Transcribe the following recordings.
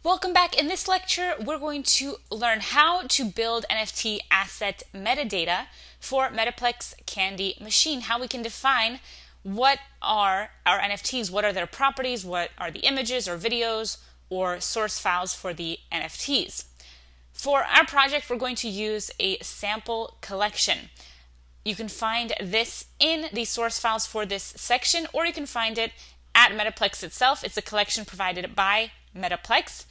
Welcome back. In this lecture, we're going to learn how to build NFT asset metadata for Metaplex Candy Machine, how we can define what are our NFTs, what are their properties, what are the images or videos or source files for the NFTs. For our project, we're going to use a sample collection. You can find this in the source files for this section, or you can find it at Metaplex itself. It's a collection provided by Metaplex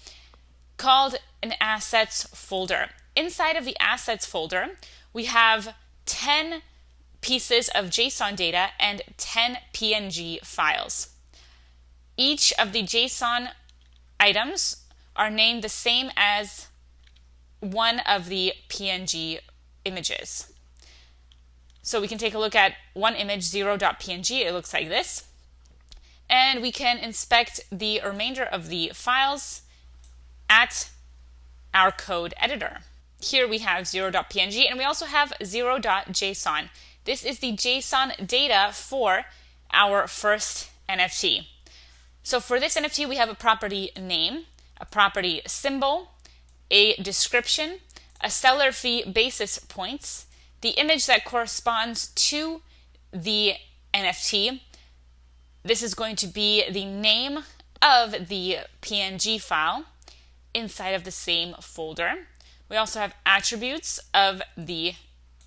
called an assets folder. Inside of the assets folder, we have 10 pieces of JSON data and 10 PNG files. Each of the JSON items are named the same as one of the PNG images. So we can take a look at one image, 0.png. It looks like this. And we can inspect the remainder of the files at our code editor. Here we have 0.png and we also have 0.json. This is the JSON data for our first NFT. So for this NFT, we have a property name, a property symbol, a description, a seller fee basis points, the image that corresponds to the NFT. This is going to be the name of the PNG file inside of the same folder. We also have attributes of the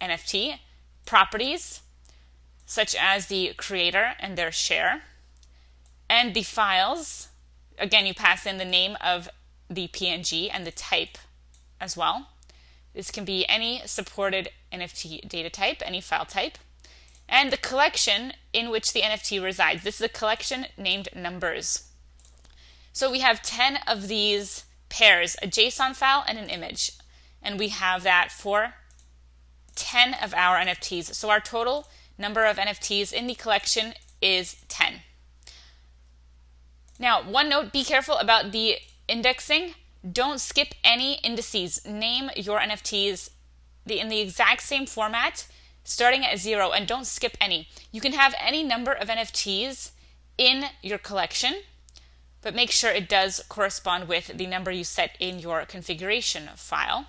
NFT, properties such as the creator and their share, and the files. Again, you pass in the name of the PNG and the type as well. This can be any supported NFT data type, any file type. And the collection in which the NFT resides. This is a collection named numbers. So we have 10 of these pairs, a JSON file and an image. And we have that for 10 of our NFTs. So our total number of NFTs in the collection is 10. Now, one note, be careful about the indexing. Don't skip any indices. Name your NFTs in the exact same format, starting at 0, and don't skip any. You can have any number of NFTs in your collection, but make sure it does correspond with the number you set in your configuration file.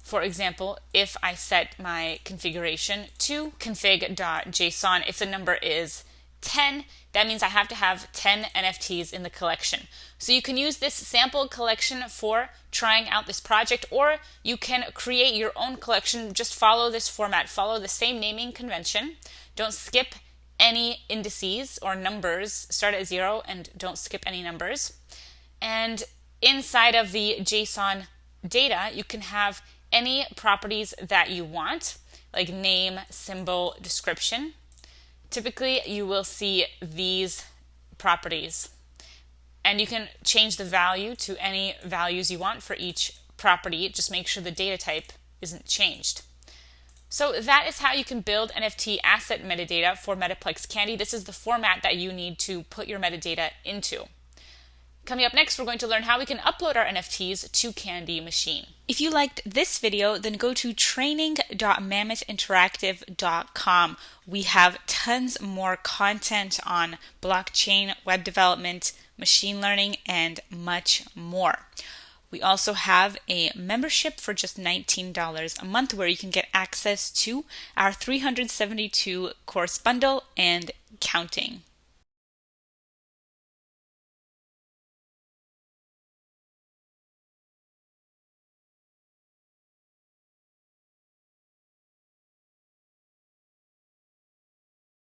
For example, if I set my configuration to config.json, if the number is 10, that means I have to have 10 NFTs in the collection. So you can use this sample collection for trying out this project, or you can create your own collection. Just follow this format, follow the same naming convention. Don't skip any indices or numbers. Start at 0 and don't skip any numbers. And inside of the JSON data, you can have any properties that you want, like name, symbol, description. Typically, you will see these properties, and you can change the value to any values you want for each property. Just make sure the data type isn't changed. So that is how you can build NFT asset metadata for Metaplex Candy. This is the format that you need to put your metadata into. Coming up next, we're going to learn how we can upload our NFTs to Candy Machine. If you liked this video, then go to training.mammothinteractive.com. We have tons more content on blockchain, web development, machine learning, and much more. We also have a membership for just $19 a month where you can get access to our 372 course bundle and counting.